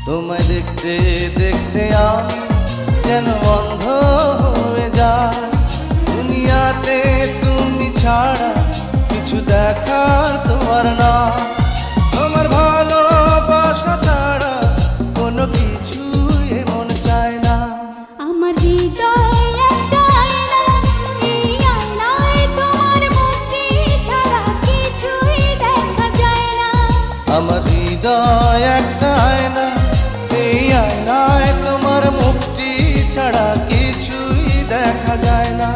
তোমায় দেখতে দেখতে আমি যেন অন্ধ হয়ে যাই। দুনিয়াতে তুমি ছাড়া কিছু দেখার তোমার না। তোমার ভালোবাসা ছাড়া কোনো কিছু এমন চায় না। আমার হৃদয় একটা আয়না, এই আয়নায় তোমার মুক্তি ছাড়া কিছুই দেখা যায় না। আমার হৃদয় একটা আয়না, এই আয়নায় তোমার মুক্তি ছাড়া কিছুই দেখা যায় না।